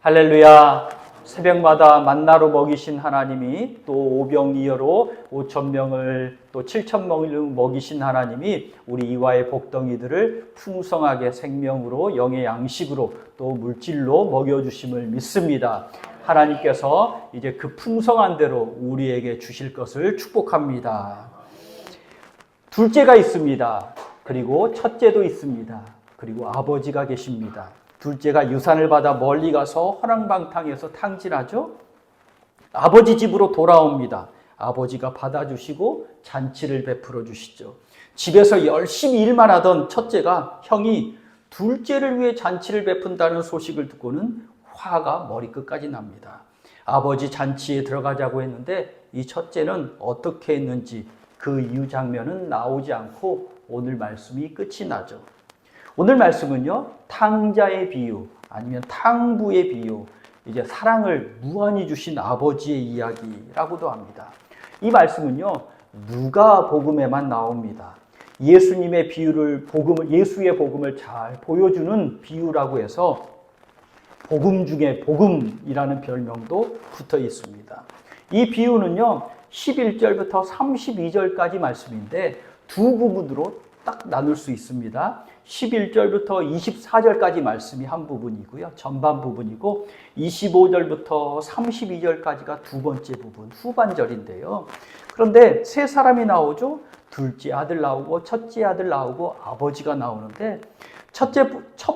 할렐루야. 새벽마다 만나로 먹이신 하나님이 또 오병이어로 5,000명을 또 7,000명을 먹이신 하나님이 우리 이와의 복덩이들을 풍성하게 생명으로 영의 양식으로 또 물질로 먹여주심을 믿습니다. 하나님께서 이제 그 풍성한 대로 우리에게 주실 것을 축복합니다. 둘째가 있습니다. 그리고 첫째도 있습니다. 그리고 아버지가 계십니다. 둘째가 유산을 받아 멀리 가서 허랑방탕에서 탕진하죠. 아버지 집으로 돌아옵니다. 아버지가 받아주시고 잔치를 베풀어 주시죠. 집에서 열심히 일만 하던 첫째가 형이 둘째를 위해 잔치를 베푼다는 소식을 듣고는 화가 머리끝까지 납니다. 아버지 잔치에 들어가자고 했는데 이 첫째는 어떻게 했는지 그 이유 장면은 나오지 않고 오늘 말씀이 끝이 나죠. 오늘 말씀은요, 탕자의 비유, 아니면 탕부의 비유, 이제 사랑을 무한히 주신 아버지의 이야기라고도 합니다. 이 말씀은요, 누가복음에만 나옵니다. 예수님의 비유를, 예수의 복음을 잘 보여주는 비유라고 해서 복음 중에 복음이라는 별명도 붙어 있습니다. 이 비유는요, 11절부터 32절까지 말씀인데 두 부분으로 딱 나눌 수 있습니다. 11절부터 24절까지 말씀이 한 부분이고요. 전반 부분이고 25절부터 32절까지가 두 번째 부분, 후반절인데요. 그런데 세 사람이 나오죠. 둘째 아들 나오고 첫째 아들 나오고 아버지가 나오는데 첫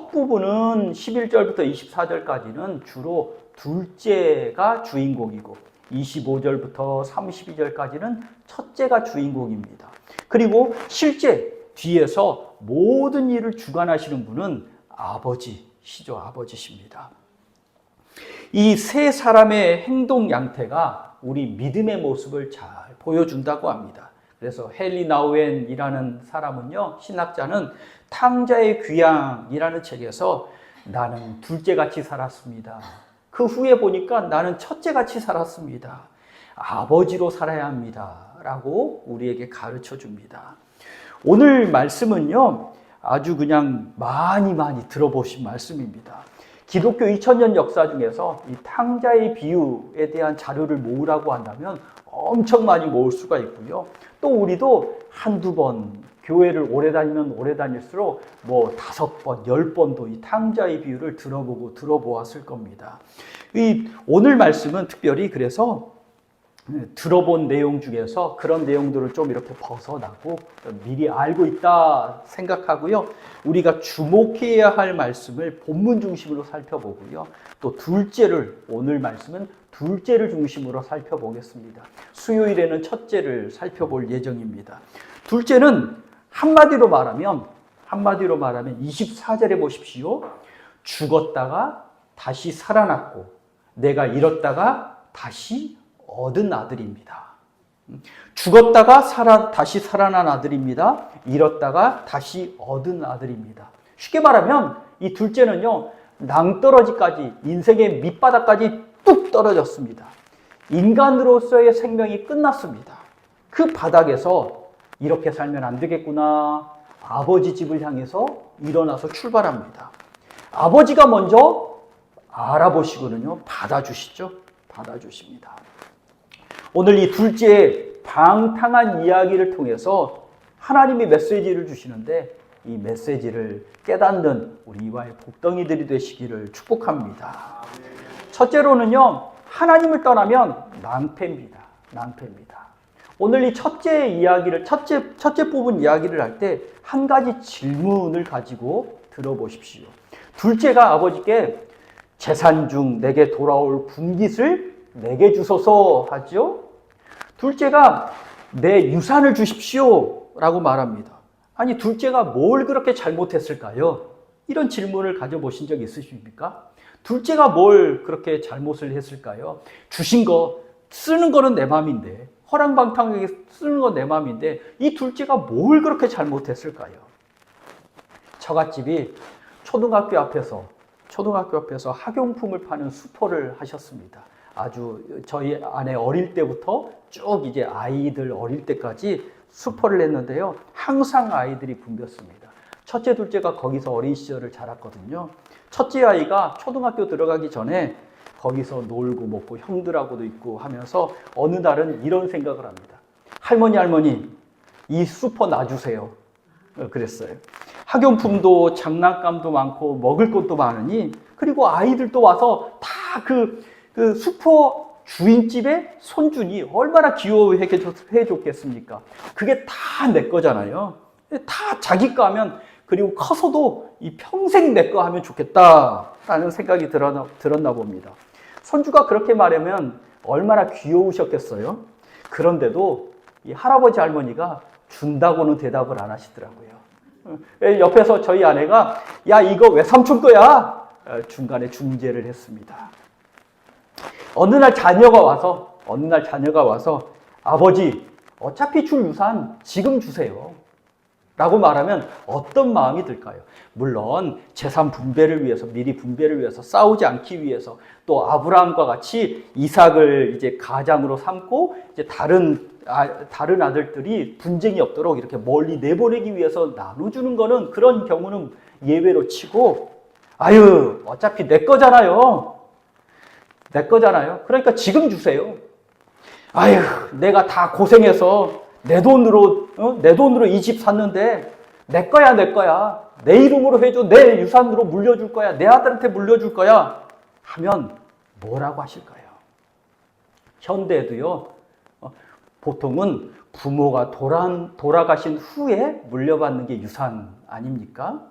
부분은 11절부터 24절까지는 주로 둘째가 주인공이고 25절부터 32절까지는 첫째가 주인공입니다. 그리고 실제 뒤에서 모든 일을 주관하시는 분은 아버지시죠. 아버지십니다. 이 세 사람의 행동 양태가 우리 믿음의 모습을 잘 보여준다고 합니다. 그래서 헨리 나우엔이라는 사람은요, 신학자는 탕자의 귀향이라는 책에서 나는 둘째같이 살았습니다. 그 후에 보니까 나는 첫째같이 살았습니다. 아버지로 살아야 합니다. 라고 우리에게 가르쳐 줍니다. 오늘 말씀은요, 아주 그냥 많이 들어보신 말씀입니다. 기독교 2000년 역사 중에서 이 탕자의 비유에 대한 자료를 모으라고 한다면 엄청 많이 모을 수가 있고요. 또 우리도 한두 번, 교회를 오래 다니면 오래 다닐수록 5번, 10번도 이 탕자의 비유를 들어보았을 겁니다. 오늘 말씀은 특별히 그래서 들어본 내용 중에서 그런 내용들을 좀 이렇게 벗어나고 미리 알고 있다 생각하고요. 우리가 주목해야 할 말씀을 본문 중심으로 살펴보고요. 또 오늘 말씀은 둘째를 중심으로 살펴보겠습니다. 수요일에는 첫째를 살펴볼 예정입니다. 둘째는 한마디로 말하면 24절에 보십시오. 죽었다가 다시 살아났고 내가 잃었다가 다시 얻은 아들입니다. 죽었다가 다시 살아난 아들입니다. 잃었다가 다시 얻은 아들입니다. 쉽게 말하면 이 둘째는요, 낭떠러지까지, 인생의 밑바닥까지 뚝 떨어졌습니다. 인간으로서의 생명이 끝났습니다. 그 바닥에서 이렇게 살면 안 되겠구나. 아버지 집을 향해서 일어나서 출발합니다. 아버지가 먼저 알아보시고는요, 받아주십니다. 오늘 이 둘째의 방탕한 이야기를 통해서 하나님이 메시지를 주시는데 이 메시지를 깨닫는 우리 이와의 복덩이들이 되시기를 축복합니다. 첫째로는요, 하나님을 떠나면 낭패입니다. 오늘 이 첫째 부분 이야기를 할 때 한 가지 질문을 가지고 들어보십시오. 둘째가 아버지께 재산 중 내게 돌아올 분깃을 내게 주소서 하죠. 둘째가 내 유산을 주십시오 라고 말합니다. 아니, 둘째가 뭘 그렇게 잘못했을까요? 이런 질문을 가져보신 적 있으십니까? 둘째가 뭘 그렇게 잘못을 했을까요? 주신 거, 쓰는 거는 내 마음인데, 허랑방탕하게 쓰는 건 내 마음인데 이 둘째가 뭘 그렇게 잘못했을까요? 처갓집이 초등학교 앞에서 학용품을 파는 수포를 하셨습니다. 아주 저희 아내 어릴 때부터 쭉 이제 아이들 어릴 때까지 수포를 했는데요. 항상 아이들이 붐볐습니다. 첫째, 둘째가 거기서 어린 시절을 자랐거든요. 첫째 아이가 초등학교 들어가기 전에 거기서 놀고 먹고 형들하고도 있고 하면서 어느 날은 이런 생각을 합니다. 할머니, 이 슈퍼 놔주세요. 그랬어요. 학용품도 장난감도 많고 먹을 것도 많으니, 그리고 아이들도 와서 다 그 슈퍼 주인집의 손준이 얼마나 귀여워해 줬겠습니까? 그게 다 내 거잖아요. 다 자기 거 하면, 그리고 커서도 이 평생 내 거 하면 좋겠다라는 생각이 들었나 봅니다. 손주가 그렇게 말하면 얼마나 귀여우셨겠어요? 그런데도 이 할아버지 할머니가 준다고는 대답을 안 하시더라고요. 옆에서 저희 아내가 야, 이거 왜 삼촌 거야? 중간에 중재를 했습니다. 어느 날 자녀가 와서 아버지, 어차피 줄 유산 지금 주세요 라고 말하면 어떤 마음이 들까요? 물론 재산 분배를 위해서, 미리 분배를 위해서, 싸우지 않기 위해서, 또 아브라함과 같이 이삭을 이제 가장으로 삼고 이제 다른 아들들이 분쟁이 없도록 이렇게 멀리 내보내기 위해서 나눠주는 거는, 그런 경우는 예외로 치고, 아유, 어차피 내 거잖아요. 그러니까 지금 주세요. 아유, 내가 다 고생해서 내 돈으로 이 집 샀는데 내 거야. 내 이름으로 해줘. 내 유산으로 물려줄 거야. 내 아들한테 물려줄 거야. 하면 뭐라고 하실까요? 현대에도요, 보통은 부모가 돌아가신 후에 물려받는 게 유산 아닙니까?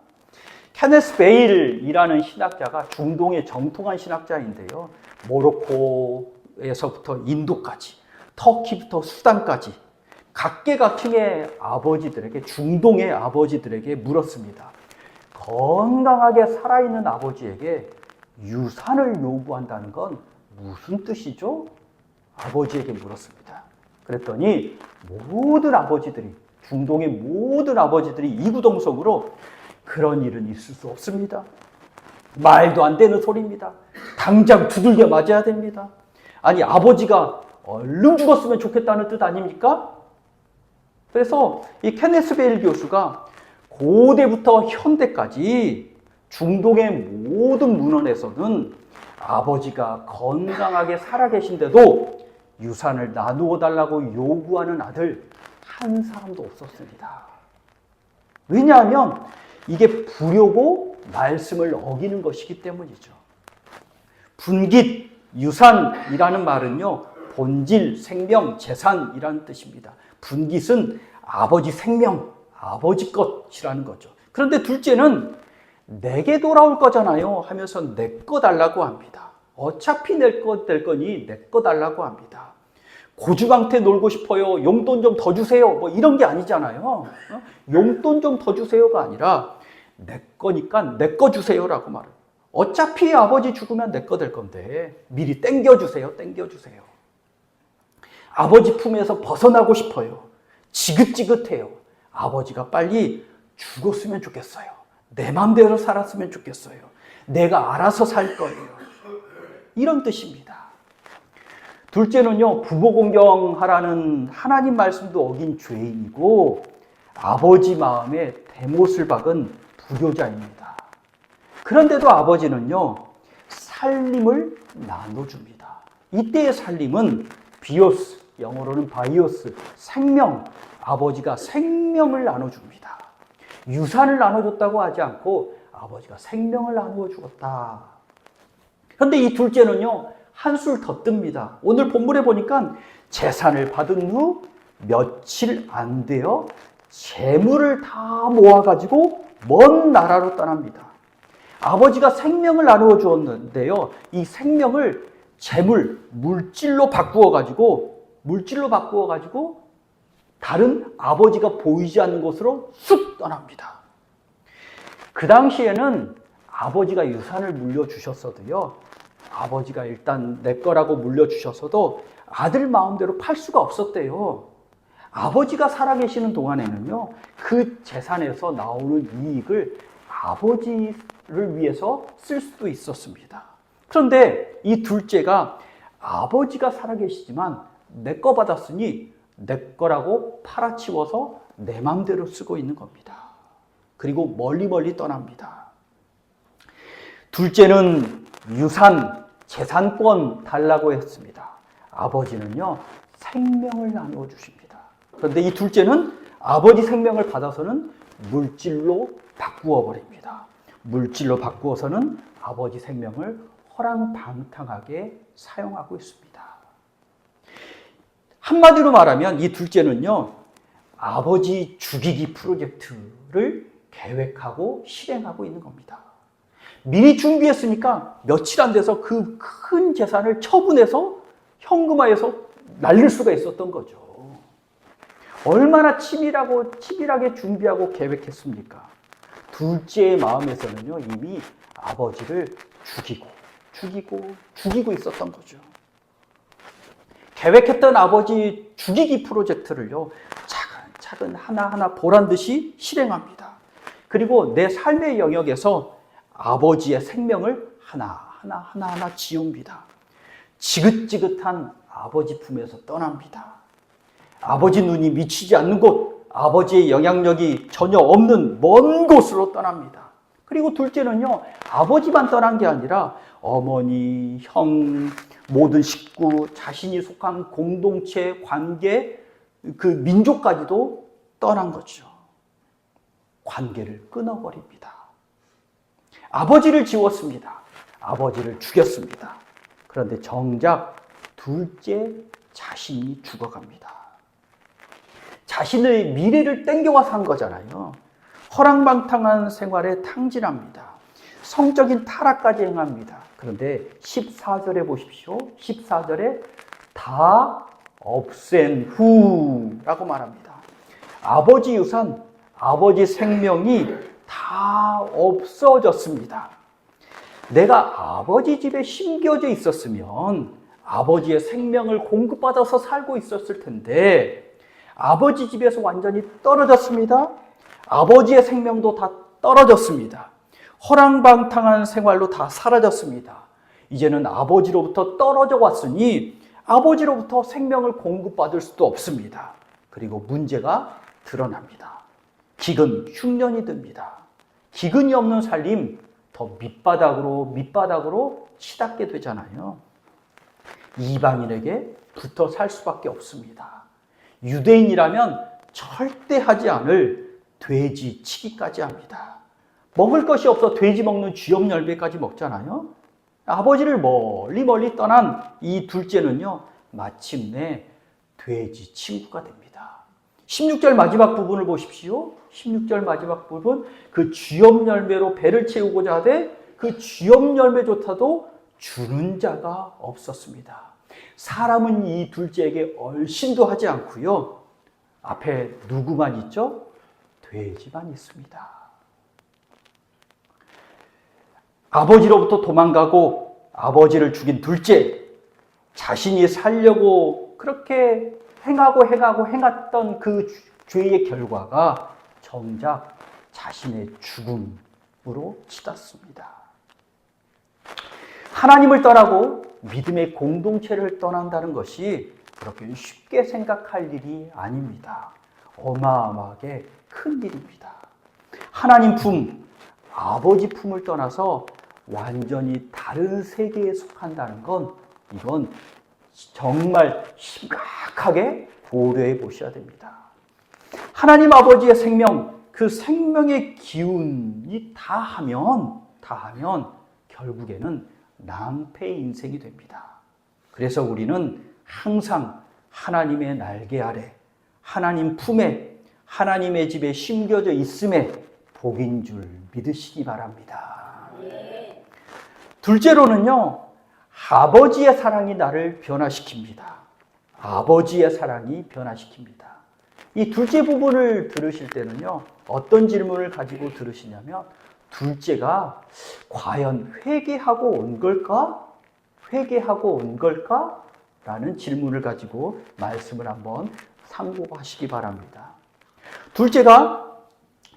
케네스 베일이라는 신학자가 중동의 정통한 신학자인데요. 모로코에서부터 인도까지, 터키부터 수단까지 각계각층의 아버지들에게, 중동의 아버지들에게 물었습니다. 건강하게 살아있는 아버지에게 유산을 요구한다는 건 무슨 뜻이죠? 아버지에게 물었습니다. 그랬더니 중동의 모든 아버지들이 이구동성으로 그런 일은 있을 수 없습니다. 말도 안 되는 소리입니다. 당장 두들겨 맞아야 됩니다. 아니, 아버지가 얼른 죽었으면 좋겠다는 뜻 아닙니까? 그래서 이 케네스 베일 교수가 고대부터 현대까지 중동의 모든 문헌에서는 아버지가 건강하게 살아계신데도 유산을 나누어 달라고 요구하는 아들 한 사람도 없었습니다. 왜냐하면 이게 불효고 말씀을 어기는 것이기 때문이죠. 분깃, 유산이라는 말은요, 본질, 생명, 재산이라는 뜻입니다. 분깃은 아버지 생명, 아버지 것이라는 거죠. 그런데 둘째는 내게 돌아올 거잖아요 하면서 내 거 달라고 합니다. 어차피 내 거 될 거니 내 거 달라고 합니다. 고주방태 놀고 싶어요. 용돈 좀 더 주세요. 뭐 이런 게 아니잖아요. 용돈 좀 더 주세요가 아니라 내 거니까 내 거 주세요라고 말해요. 어차피 아버지 죽으면 내 거 될 건데 미리 땡겨주세요. 아버지 품에서 벗어나고 싶어요. 지긋지긋해요. 아버지가 빨리 죽었으면 좋겠어요. 내 맘대로 살았으면 좋겠어요. 내가 알아서 살 거예요. 이런 뜻입니다. 둘째는요, 부모 공경하라는 하나님 말씀도 어긴 죄인이고 아버지 마음에 대못을 박은 불효자입니다. 그런데도 아버지는요, 살림을 나눠줍니다. 이때의 살림은 비오스, 영어로는 바이오스, 생명, 아버지가 생명을 나눠줍니다. 유산을 나눠줬다고 하지 않고 아버지가 생명을 나누어 주었다. 그런데 이 둘째는요, 한술 더 뜹니다. 오늘 본문에 보니까 재산을 받은 후 며칠 안 되어 재물을 다 모아가지고 먼 나라로 떠납니다. 아버지가 생명을 나누어 주었는데요, 이 생명을 재물, 물질로 바꾸어가지고 다른 아버지가 보이지 않는 곳으로 쑥 떠납니다. 그 당시에는 아버지가 유산을 물려주셨어도요, 아버지가 일단 내 거라고 물려주셨어도 아들 마음대로 팔 수가 없었대요. 아버지가 살아계시는 동안에는요, 그 재산에서 나오는 이익을 아버지를 위해서 쓸 수도 있었습니다. 그런데 이 둘째가 아버지가 살아계시지만 내 거 받았으니 내 거라고 팔아치워서 내 맘대로 쓰고 있는 겁니다. 그리고 멀리 떠납니다. 둘째는 유산, 재산권 달라고 했습니다. 아버지는요, 생명을 나누어 주십니다. 그런데 이 둘째는 아버지 생명을 받아서는 물질로 바꾸어 버립니다. 물질로 바꾸어서는 아버지 생명을 허랑방탕하게 사용하고 있습니다. 한마디로 말하면 이 둘째는요, 아버지 죽이기 프로젝트를 계획하고 실행하고 있는 겁니다. 미리 준비했으니까 며칠 안 돼서 그 큰 재산을 처분해서 현금화해서 날릴 수가 있었던 거죠. 얼마나 치밀하게 준비하고 계획했습니까? 둘째의 마음에서는요, 이미 아버지를 죽이고 있었던 거죠. 계획했던 아버지 죽이기 프로젝트를요, 차근차근 하나하나 보란듯이 실행합니다. 그리고 내 삶의 영역에서 아버지의 생명을 하나하나 지웁니다. 지긋지긋한 아버지 품에서 떠납니다. 아버지 눈이 미치지 않는 곳, 아버지의 영향력이 전혀 없는 먼 곳으로 떠납니다. 그리고 둘째는요, 아버지만 떠난 게 아니라 어머니, 형, 모든 식구, 자신이 속한 공동체, 관계, 그 민족까지도 떠난 거죠. 관계를 끊어버립니다. 아버지를 지웠습니다. 아버지를 죽였습니다. 그런데 정작 둘째 자신이 죽어갑니다. 자신의 미래를 땡겨와 산 거잖아요. 허랑방탕한 생활에 탕진합니다. 성적인 타락까지 행합니다. 그런데 14절에 보십시오. 14절에 다 없앤 후라고 말합니다. 아버지 유산, 아버지 생명이 다 없어졌습니다. 내가 아버지 집에 심겨져 있었으면 아버지의 생명을 공급받아서 살고 있었을 텐데 아버지 집에서 완전히 떨어졌습니다. 아버지의 생명도 다 떨어졌습니다. 허랑방탕한 생활로 다 사라졌습니다. 이제는 아버지로부터 떨어져 왔으니 아버지로부터 생명을 공급받을 수도 없습니다. 그리고 문제가 드러납니다. 기근, 흉년이 듭니다. 기근이 없는 살림, 더 밑바닥으로 치닫게 되잖아요. 이방인에게 붙어 살 수밖에 없습니다. 유대인이라면 절대 하지 않을 돼지 치기까지 합니다. 먹을 것이 없어 돼지 먹는 쥐염 열매까지 먹잖아요. 아버지를 멀리 떠난 이 둘째는요, 마침내 돼지 친구가 됩니다. 16절 마지막 부분을 보십시오. 16절 마지막 부분, 그 쥐염 열매로 배를 채우고자 하되 그 쥐염 열매조차도 주는 자가 없었습니다. 사람은 이 둘째에게 얼씬도 하지 않고요. 앞에 누구만 있죠? 돼지만 있습니다. 아버지로부터 도망가고 아버지를 죽인 둘째, 자신이 살려고 그렇게 행했던 그 죄의 결과가 정작 자신의 죽음으로 치닫습니다. 하나님을 떠나고 믿음의 공동체를 떠난다는 것이 그렇게 쉽게 생각할 일이 아닙니다. 어마어마하게 큰 일입니다. 하나님 품, 아버지 품을 떠나서 완전히 다른 세계에 속한다는 건 이건 정말 심각하게 고려해 보셔야 됩니다. 하나님 아버지의 생명, 그 생명의 기운이 다하면 결국에는 낭패의 인생이 됩니다. 그래서 우리는 항상 하나님의 날개 아래, 하나님 품에, 하나님의 집에 심겨져 있음에 복인 줄 믿으시기 바랍니다. 둘째로는요, 아버지의 사랑이 나를 변화시킵니다. 아버지의 사랑이 변화시킵니다. 이 둘째 부분을 들으실 때는요, 어떤 질문을 가지고 들으시냐면, 둘째가 과연 회개하고 온 걸까? 회개하고 온 걸까? 라는 질문을 가지고 말씀을 한번 상고하시기 바랍니다. 둘째가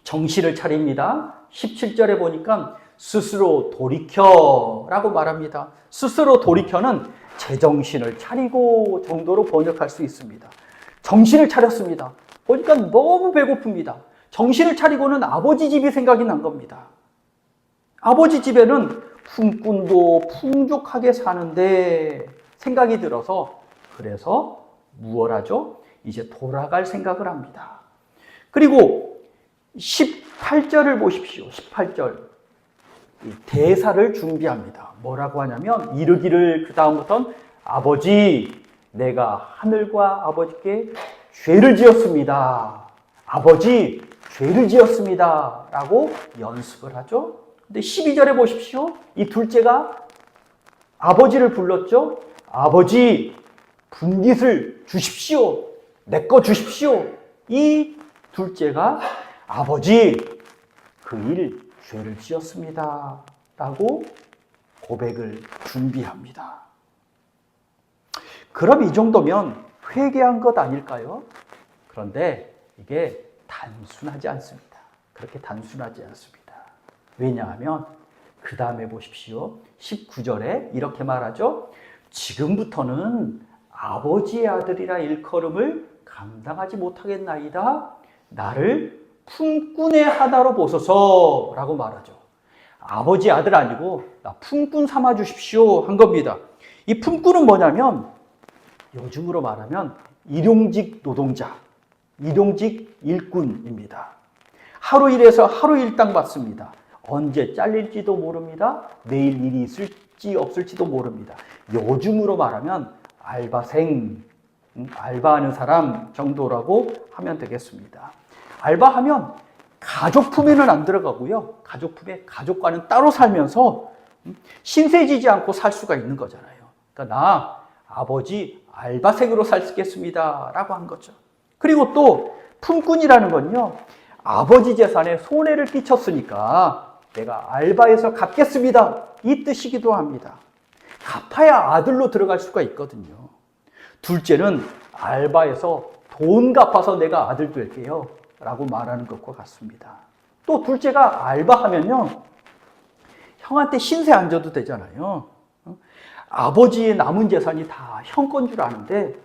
정신을 차립니다. 17절에 보니까 스스로 돌이켜라고 말합니다. 스스로 돌이켜는 제정신을 차리고 정도로 번역할 수 있습니다. 정신을 차렸습니다. 보니까 너무 배고픕니다. 정신을 차리고는 아버지 집이 생각이 난 겁니다. 아버지 집에는 품꾼도 풍족하게 사는데 생각이 들어서 그래서 무엇 하죠? 이제 돌아갈 생각을 합니다. 그리고 18절을 보십시오. 18절. 대사를 준비합니다. 뭐라고 하냐면 이르기를 그 다음부터는 아버지 내가 하늘과 아버지께 죄를 지었습니다. 아버지 죄를 지었습니다. 라고 연습을 하죠. 근데 12절에 보십시오. 이 둘째가 아버지를 불렀죠. 아버지 분깃을 주십시오. 내 거 주십시오. 이 둘째가 아버지 그 일 죄를 지었습니다. 라고 고백을 준비합니다. 그럼 이 정도면 회개한 것 아닐까요? 그런데 이게 단순하지 않습니다. 그렇게 단순하지 않습니다. 왜냐하면 그 다음에 보십시오. 19절에 이렇게 말하죠. 지금부터는 아버지의 아들이라 일컬음을 감당하지 못하겠나이다. 나를 품꾼의 하나로 보소서 라고 말하죠. 아버지 아들 아니고 나 품꾼 삼아 주십시오 한 겁니다. 이 품꾼은 뭐냐면 요즘으로 말하면 일용직 노동자, 일용직 일꾼입니다. 하루 일해서 하루 일당 받습니다. 언제 잘릴지도 모릅니다. 내일 일이 있을지 없을지도 모릅니다. 요즘으로 말하면 알바생, 알바하는 사람 정도라고 하면 되겠습니다. 알바하면 가족품에는 안 들어가고요. 가족품에 가족과는 따로 살면서 신세지지 않고 살 수가 있는 거잖아요. 그러니까 나 아버지 알바생으로 살겠습니다 라고 한 거죠. 그리고 또 품꾼이라는 건요. 아버지 재산에 손해를 끼쳤으니까 내가 알바해서 갚겠습니다. 이 뜻이기도 합니다. 갚아야 아들로 들어갈 수가 있거든요. 둘째는 알바해서 돈 갚아서 내가 아들 될게요 라고 말하는 것과 같습니다. 또 둘째가 알바하면요. 형한테 신세 안 져도 되잖아요. 아버지의 남은 재산이 다 형 건 줄 아는데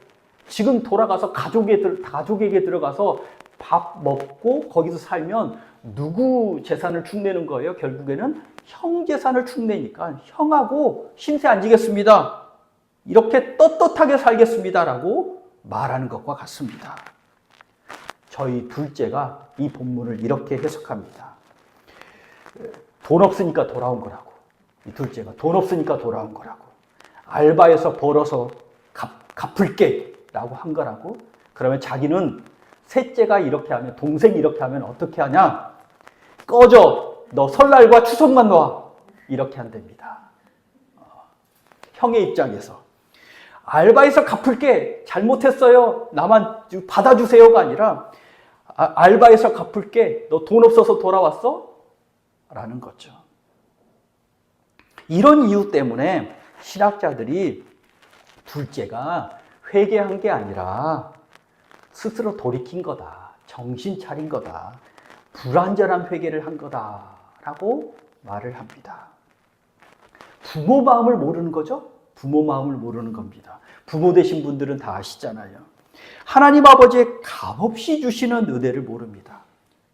지금 돌아가서 가족에게 들어가서 밥 먹고 거기서 살면 누구 재산을 축내는 거예요? 결국에는 형 재산을 축내니까 형하고 신세 안 지겠습니다. 이렇게 떳떳하게 살겠습니다라고 말하는 것과 같습니다. 저희 둘째가 이 본문을 이렇게 해석합니다. 돈 없으니까 돌아온 거라고. 이 둘째가 돈 없으니까 돌아온 거라고. 알바해서 벌어서 갚을게 라고 한 거라고. 그러면 자기는 셋째가 이렇게 하면, 동생이 이렇게 하면 어떻게 하냐? 꺼져! 너 설날과 추석만 놔! 이렇게 한답니다. 형의 입장에서. 알바해서 갚을게! 잘못했어요! 나만 받아주세요가 아니라 알바해서 갚을게! 너 돈 없어서 돌아왔어? 라는 거죠. 이런 이유 때문에 신학자들이 둘째가 회개한 게 아니라 스스로 돌이킨 거다. 정신 차린 거다. 불완전한 회개를 한 거다라고 말을 합니다. 부모 마음을 모르는 거죠? 부모 마음을 모르는 겁니다. 부모 되신 분들은 다 아시잖아요. 하나님 아버지의 값없이 주시는 은혜를 모릅니다.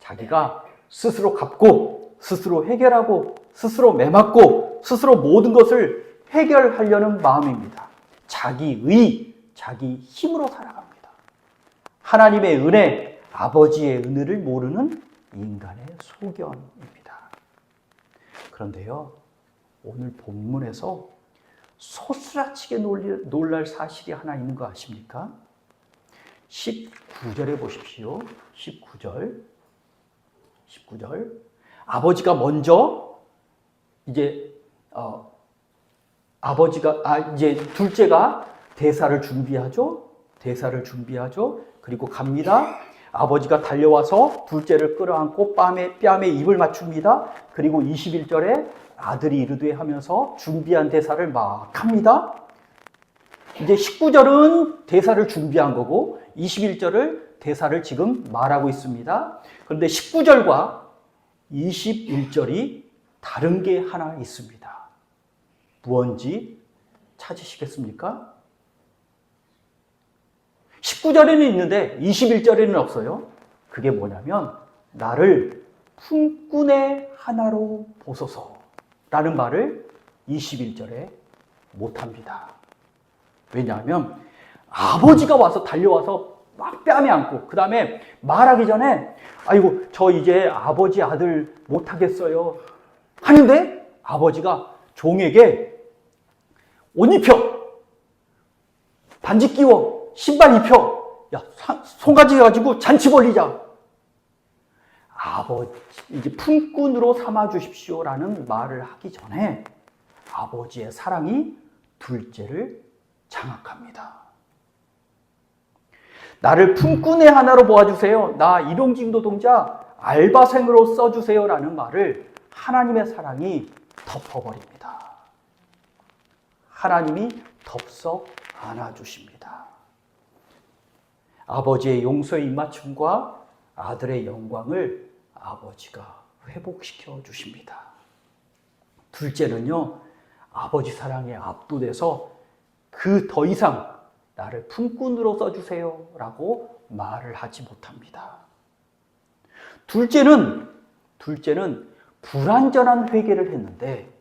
자기가 스스로 갚고 스스로 해결하고 스스로 매맞고 스스로 모든 것을 해결하려는 마음입니다. 자기의, 자기 힘으로 살아갑니다. 하나님의 은혜, 아버지의 은혜를 모르는 인간의 소견입니다. 그런데요, 오늘 본문에서 소스라치게 놀랄 사실이 하나 있는 거 아십니까? 19절에 보십시오. 19절. 아버지가 먼저 이제 이제 둘째가 대사를 준비하죠. 그리고 갑니다. 아버지가 달려와서 둘째를 끌어안고 뺨에 입을 맞춥니다. 그리고 21절에 아들이 이르되 하면서 준비한 대사를 막 합니다. 이제 19절은 대사를 준비한 거고 21절을 대사를 지금 말하고 있습니다. 그런데 19절과 21절이 다른 게 하나 있습니다. 무언지 찾으시겠습니까? 19절에는 있는데 21절에는 없어요. 그게 뭐냐면 나를 품꾼의 하나로 보소서 라는 말을 21절에 못합니다. 왜냐하면 아버지가 와서 달려와서 막 뺨에 안고 그 다음에 말하기 전에 아이고 저 이제 아버지 아들 못하겠어요 하는데 아버지가 종에게 옷 입혀, 반지 끼워, 신발 입혀, 야 송아지 가지고 잔치 벌리자. 아버지 이제 품꾼으로 삼아 주십시오라는 말을 하기 전에 아버지의 사랑이 둘째를 장악합니다. 나를 품꾼의 하나로 모아주세요. 나 일용직 노동자 알바생으로 써주세요라는 말을 하나님의 사랑이 덮어버립니다. 하나님이 덥석 안아주십니다. 아버지의 용서의 입맞춤과 아들의 영광을 아버지가 회복시켜 주십니다. 둘째는요, 아버지 사랑에 압도돼서 그 더 이상 나를 품꾼으로 써주세요 라고 말을 하지 못합니다. 둘째는 불완전한 회개를 했는데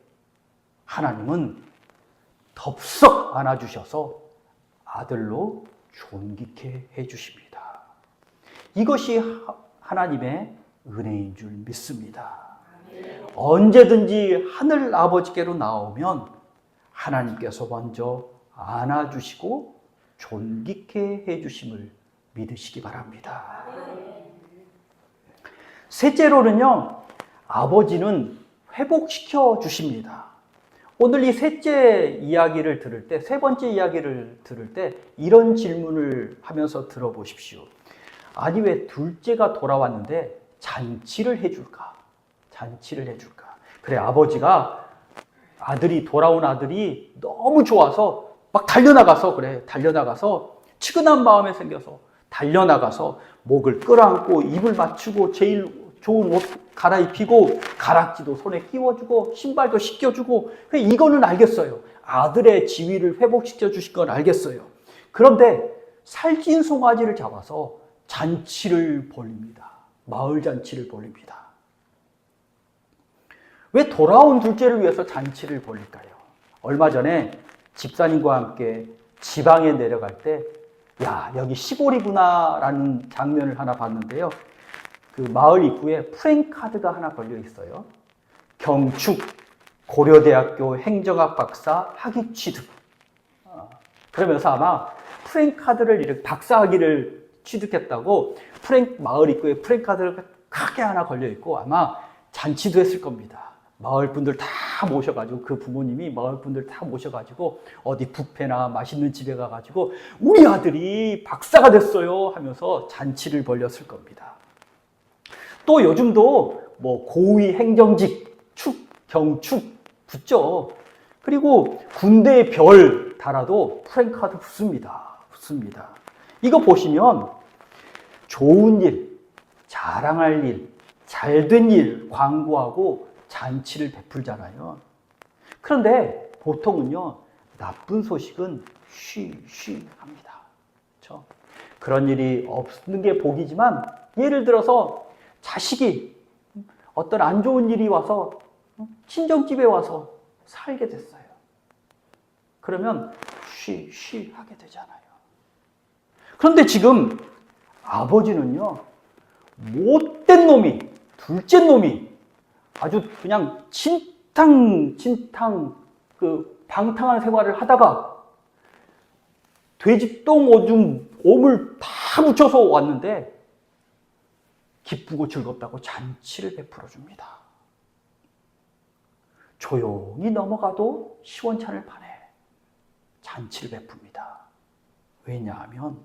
하나님은 덥석 안아주셔서 아들로 존귀케 해주십니다. 이것이 하나님의 은혜인 줄 믿습니다. 언제든지 하늘 아버지께로 나오면 하나님께서 먼저 안아주시고 존귀케 해주심을 믿으시기 바랍니다. 셋째로는요, 아버지는 회복시켜 주십니다. 오늘 이 셋째 이야기를 들을 때, 세 번째 이야기를 들을 때 이런 질문을 하면서 들어보십시오. 아니 왜 둘째가 돌아왔는데 잔치를 해줄까? 잔치를 해줄까? 그래, 아버지가 돌아온 아들이 너무 좋아서 막 달려나가서 측은한 마음에 생겨서 달려나가서 목을 끌어안고 입을 맞추고 제일 좋은 옷 갈아입히고 가락지도 손에 끼워주고 신발도 씻겨주고 이거는 알겠어요. 아들의 지위를 회복시켜 주실 건 알겠어요. 그런데 살찐 송아지를 잡아서 잔치를 벌립니다. 마을 잔치를 벌립니다. 왜 돌아온 둘째를 위해서 잔치를 벌릴까요? 얼마 전에 집사님과 함께 지방에 내려갈 때 야, 여기 시골이구나 라는 장면을 하나 봤는데요. 그 마을 입구에 프랭카드가 하나 걸려 있어요. 경축, 고려대학교 행정학 박사 학위 취득. 그러면서 아마 프랭카드를 이렇게 박사학위를 취득했다고 마을 입구에 프랭카드가 크게 하나 걸려 있고 아마 잔치도 했을 겁니다. 마을 분들 다 모셔가지고 그 부모님이 마을 분들 다 모셔가지고 어디 뷔페나 맛있는 집에 가가지고 우리 아들이 박사가 됐어요 하면서 잔치를 벌였을 겁니다. 또 요즘도 뭐 고위 행정직, 경축 붙죠. 그리고 군대에 별 달아도 프랭카드 붙습니다. 이거 보시면 좋은 일, 자랑할 일, 잘된 일 광고하고 잔치를 베풀잖아요. 그런데 보통은요, 나쁜 소식은 쉬쉬 합니다. 그렇죠? 그런 일이 없는 게 복이지만 예를 들어서 자식이 어떤 안 좋은 일이 와서 친정집에 와서 살게 됐어요. 그러면 쉬쉬 하게 되잖아요. 그런데 지금 아버지는요, 못된 놈이, 둘째 놈이 아주 그냥 진탕 그 방탕한 생활을 하다가 돼지똥 오줌 오물 다 묻혀서 왔는데 기쁘고 즐겁다고 잔치를 베풀어 줍니다. 조용히 넘어가도 시원찮을 판에 잔치를 베풉니다. 왜냐하면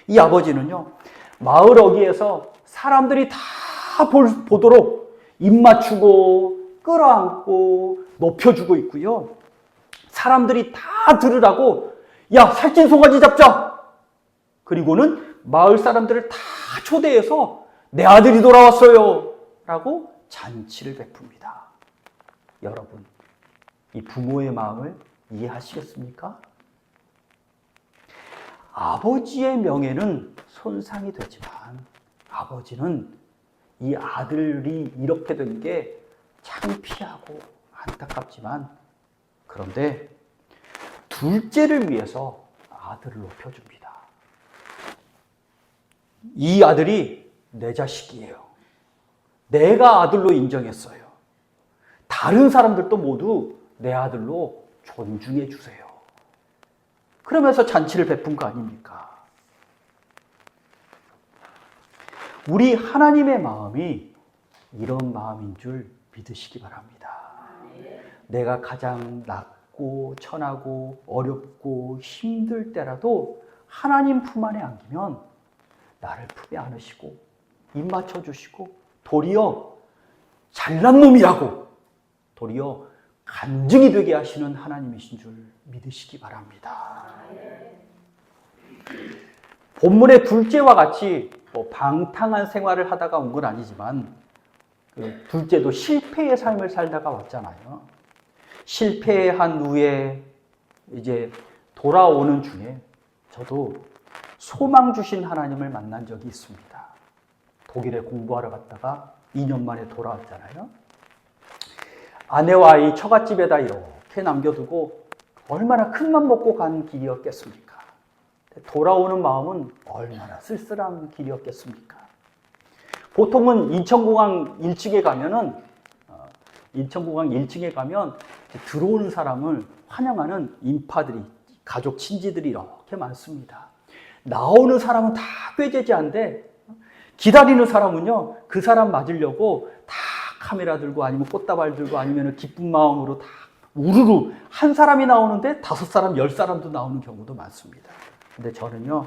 이 아버지는요, 마을 어귀에서 사람들이 다 보도록 입 맞추고 끌어안고 높여주고 있고요. 사람들이 다 들으라고 야, 살찐 송아지 잡자. 그리고는 마을 사람들을 다 초대해서 내 아들이 돌아왔어요 라고 잔치를 베풉니다. 여러분, 이 부모의 마음을 이해하시겠습니까? 아버지의 명예는 손상이 되지만 아버지는 이 아들이 이렇게 된 게 창피하고 안타깝지만 그런데 둘째를 위해서 아들을 높여줍니다. 이 아들이 내 자식이에요. 내가 아들로 인정했어요. 다른 사람들도 모두 내 아들로 존중해 주세요. 그러면서 잔치를 베푼 거 아닙니까? 우리 하나님의 마음이 이런 마음인 줄 믿으시기 바랍니다. 내가 가장 낮고 천하고 어렵고 힘들 때라도 하나님 품 안에 안기면 나를 품에 안으시고 입 맞춰주시고 도리어 잘난 놈이라고 도리어 간증이 되게 하시는 하나님이신 줄 믿으시기 바랍니다. 본문의 둘째와 같이 방탕한 생활을 하다가 온 건 아니지만 둘째도 실패의 삶을 살다가 왔잖아요. 실패한 후에 이제 돌아오는 중에 저도 소망 주신 하나님을 만난 적이 있습니다. 독일에 공부하러 갔다가 2년 만에 돌아왔잖아요. 아내와 아이 처갓집에다 이렇게 남겨두고 얼마나 큰맘 먹고 간 길이었겠습니까? 돌아오는 마음은 얼마나 쓸쓸한 길이었겠습니까? 보통은 인천공항 1층에 가면 들어오는 사람을 환영하는 인파들이, 가족, 친지들이 이렇게 많습니다. 나오는 사람은 다 꾀죄죄한데 기다리는 사람은요, 그 사람 맞으려고 다 카메라 들고 아니면 꽃다발 들고 아니면 기쁜 마음으로 다 우르르 한 사람이 나오는데 5사람, 10사람도 나오는 경우도 많습니다. 근데 저는요,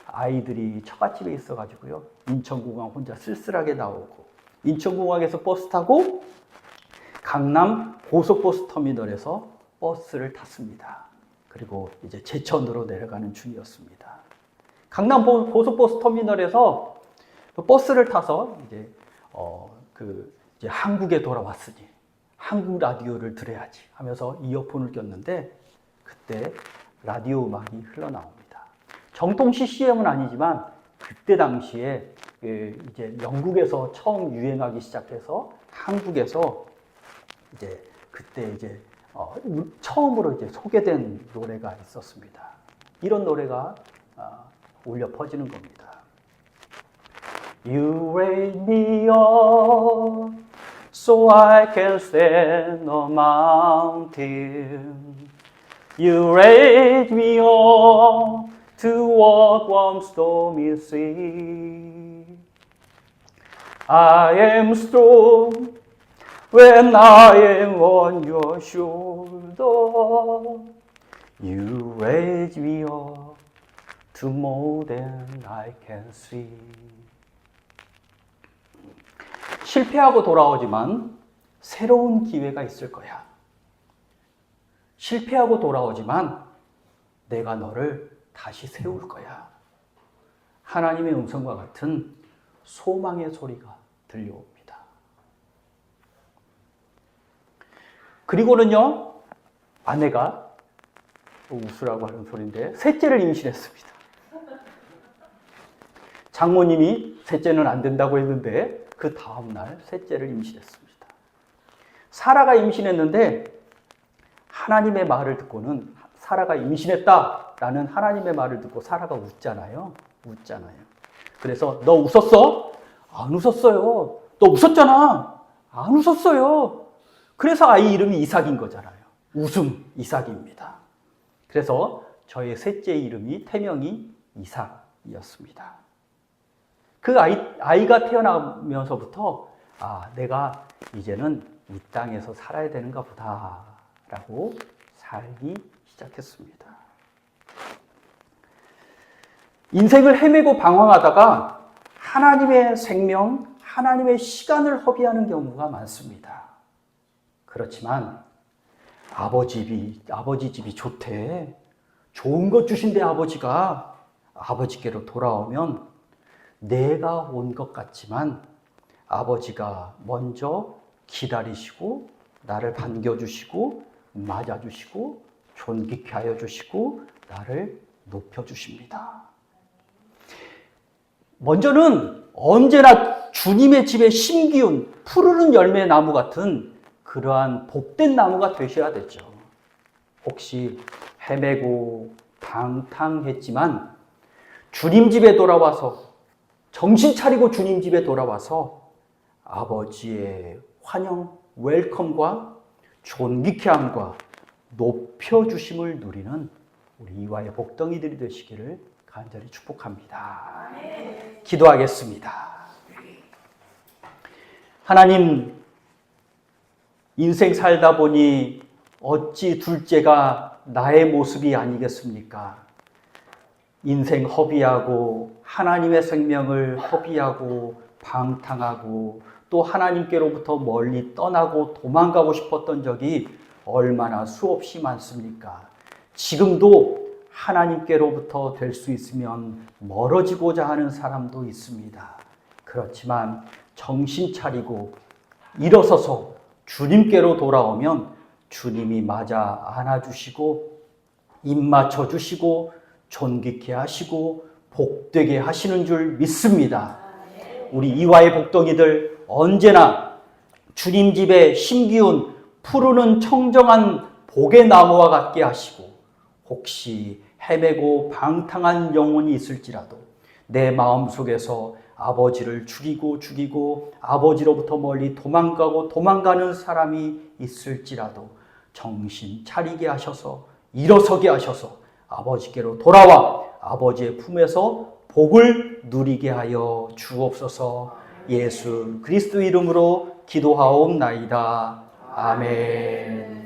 아이들이 처갓집에 있어가지고요, 인천공항 혼자 쓸쓸하게 나오고, 인천공항에서 버스 타고 강남 고속버스 터미널에서 버스를 탔습니다. 그리고 이제 제천으로 내려가는 중이었습니다. 강남 고속버스 터미널에서 버스를 타서 이제 한국에 돌아왔으니 한국 라디오를 들어야지 하면서 이어폰을 꼈는데 그때 라디오 음악이 흘러나옵니다. 정통 CCM은 아니지만 그때 당시에 이제 영국에서 처음 유행하기 시작해서 한국에서 이제 그때 이제 처음으로 이제 소개된 노래가 있었습니다. 이런 노래가 울려 퍼지는 겁니다. You raise me up so I can stand on mountain. You raise me up to walk on stormy sea. I am strong when I am on your shoulder. You raise me up to more than I can see. 실패하고 돌아오지만 새로운 기회가 있을 거야. 실패하고 돌아오지만 내가 너를 다시 세울 거야. 하나님의 음성과 같은 소망의 소리가 들려옵니다. 그리고는요, 아내가 웃으라고 하는 소리인데 셋째를 임신했습니다. 장모님이 셋째는 안 된다고 했는데 그 다음날 셋째를 임신했습니다. 사라가 임신했는데 하나님의 말을 듣고는 사라가 임신했다라는 하나님의 말을 듣고 사라가 웃잖아요. 그래서 너 웃었어? 안 웃었어요. 너 웃었잖아. 안 웃었어요. 그래서 아이 이름이 이삭인 거잖아요. 웃음 이삭입니다. 그래서 저의 셋째 이름이 태명이 이삭이었습니다. 그 아이가 태어나면서부터 내가 이제는 이 땅에서 살아야 되는가 보다라고 살기 시작했습니다. 인생을 헤매고 방황하다가 하나님의 생명, 하나님의 시간을 허비하는 경우가 많습니다. 그렇지만 아버지 집이 좋대. 좋은 것 주신대 아버지가. 아버지께로 돌아오면 내가 온 것 같지만 아버지가 먼저 기다리시고 나를 반겨주시고 맞아주시고 존귀케 하여 주시고 나를 높여주십니다. 먼저는 언제나 주님의 집에 심기운 푸르른 열매 나무 같은 그러한 복된 나무가 되셔야 되죠. 혹시 헤매고 방탕했지만 주님 집에 돌아와서, 정신 차리고 주님 집에 돌아와서 아버지의 환영, 웰컴과 존귀케함과 높여주심을 누리는 우리 이화의 복덩이들이 되시기를 간절히 축복합니다. 기도하겠습니다. 하나님, 인생 살다 보니 어찌 둘째가 나의 모습이 아니겠습니까? 인생 허비하고 하나님의 생명을 허비하고 방탕하고 또 하나님께로부터 멀리 떠나고 도망가고 싶었던 적이 얼마나 수없이 많습니까? 지금도 하나님께로부터 될 수 있으면 멀어지고자 하는 사람도 있습니다. 그렇지만 정신 차리고 일어서서 주님께로 돌아오면 주님이 맞아 안아주시고 입 맞춰주시고 존귀케 하시고 복되게 하시는 줄 믿습니다. 우리 이화의 복덩이들 언제나 주님 집에 심기운 푸르는 청정한 복의 나무와 같게 하시고, 혹시 헤매고 방탕한 영혼이 있을지라도 내 마음속에서 아버지를 죽이고 아버지로부터 멀리 도망가는 사람이 있을지라도 정신 차리게 하셔서 일어서게 하셔서 아버지께로 돌아와 아버지의 품에서 복을 누리게 하여 주옵소서. 예수 그리스도 이름으로 기도하옵나이다. 아멘.